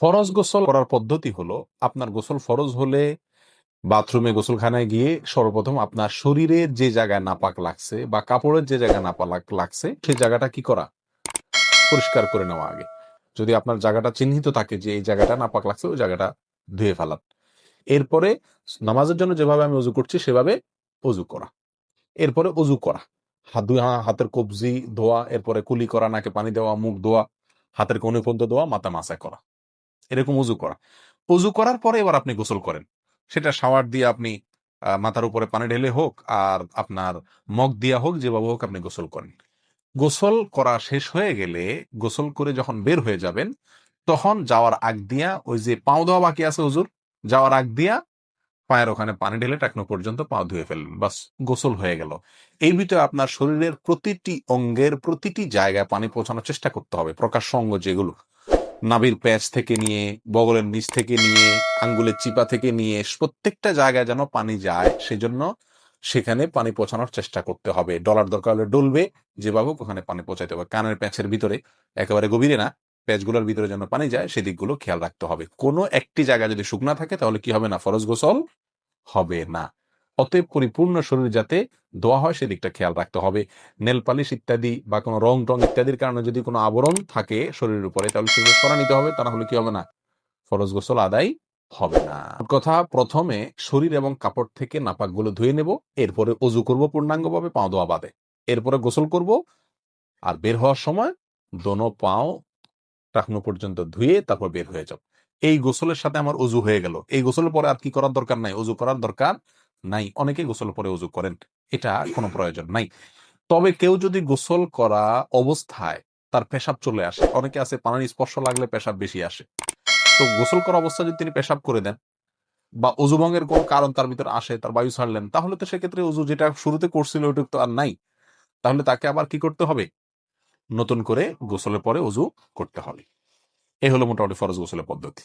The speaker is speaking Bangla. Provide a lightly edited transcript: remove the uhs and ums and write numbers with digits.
ফরজ গোসল করার পদ্ধতি হলো, আপনার গোসল ফরজ হলে বাথরুমে গোসলখানায় গিয়ে সর্বপ্রথম আপনার শরীরের যে জায়গায় নাপাক লাগছে বা কাপড়ের যে জায়গায় নাপাক লাগছে সেই জায়গাটা কি করা, পরিষ্কার করে নেওয়া আগে। যদি আপনার জায়গাটা চিহ্নিত থাকে যে এই জায়গাটা নাপাক লাগছে, ওই জায়গাটা ধুয়ে ফেলান। এরপরে নামাজের জন্য যেভাবে আমি অজু করছি সেভাবে অজু করা। এরপরে অজু করা, হাতের কবজি ধোয়া, এরপরে কুলি করা, নাকে পানি দেওয়া, মুখ ধোয়া, হাতের কনুই পর্যন্ত ধোয়া, মাথা মাসায় করা, এরকম অজু করা। অজু করার পরে এবার আপনি গোসল করেন। সেটা শাওয়ার দিয়ে আপনি মাথার উপরে পানি ঢেলে হোক, আর আপনার মগ দিয়া হোক, যেভাবে হোক আপনি গোসল করেন। গোসল করা শেষ হয়ে গেলে, গোসল করে যখন বের হয়ে যাবেন, তখন যাওয়ার আগ দিয়া ওই যে পাও দেওয়া বাকি আছে হুজুর, যাওয়ার আগ দিয়া পায়ের ওখানে পানি ঢেলে টাকনো পর্যন্ত পা ধুয়ে ফেললেন, বাস গোসল হয়ে গেল। এই ভিতরে আপনার শরীরের প্রতিটি অঙ্গের প্রতিটি জায়গায় পানি পৌঁছানোর চেষ্টা করতে হবে। প্রকাশ্য অঙ্গ যেগুলো, নাভির প্যাচ থেকে নিয়ে, বগলের নিচ থেকে নিয়ে, আঙ্গুলের চিপা থেকে নিয়ে, প্রত্যেকটা জায়গায় যেন পানি যায়, সেজন্য সেখানে পানি পৌঁছানোর চেষ্টা করতে হবে। ডলার দরকার হলে ডলবে, যেভাবে ওখানে পানি পৌঁছাতে হবে। কানের প্যাচের ভিতরে, একেবারে গভীরে না, প্যাচগুলোর ভিতরে যেন পানি যায় সেদিকগুলো খেয়াল রাখতে হবে। কোনো একটি জায়গা যদি শুকনা থাকে তাহলে কি হবে না, ফরজ গোসল হবে না। অতএব পরিপূর্ণ শরীর যাতে ধোয়া হয় সেদিকটা খেয়াল রাখতে হবে। নেল পালিশ ইত্যাদি বা কোনো রং টং ইত্যাদির কারণে যদি কোনো আবরণ থাকে শরীরের উপরে, তাহলে সেগুলো সরা নিতে হবে, তা না হলে কি হবে না, ফরজ গোসল আদায় হবে না। কথা, প্রথমে শরীর এবং কাপড় থেকে নাপাকগুলো ধুয়ে নেব, এরপরে অজু করব পূর্ণাঙ্গভাবে পাও ধোয়া বাদে, এরপরে গোসল করব। আর বের হওয়ার সময় দোনো পাও টাকনো পর্যন্ত ধুয়ে তারপর বের হয়ে যাব। এই গোসলের সাথে আমার অজু হয়ে গেল। এই গোসলের পরে আর কি করার দরকার নাই, অজু করার দরকার নাই। অনেকে গোসলের পরে অজু করেন, এটা কোনো প্রয়োজন নাই। তবে কেউ যদি গোসল করা অবস্থায় তার পেশাব চলে আসে, অনেকে আছে পানির স্পর্শ লাগলে পেশাব বেশি আসে, তো গোসল করা অবস্থায় যদি তিনি পেশাব করে দেন বা অজু ভঙ্গের কোনো কারণ তার ভিতরে আসে, তার বায়ু ছাড়লেন, তাহলে তো সেক্ষেত্রে অজু যেটা শুরুতে করছিল ওইটুক তো আর নাই। তাহলে তাকে আবার কি করতে হবে, নতুন করে গোসলের পরে অজু করতে হবে। এই হলো মোটামুটি ফরজ গোসলের পদ্ধতি।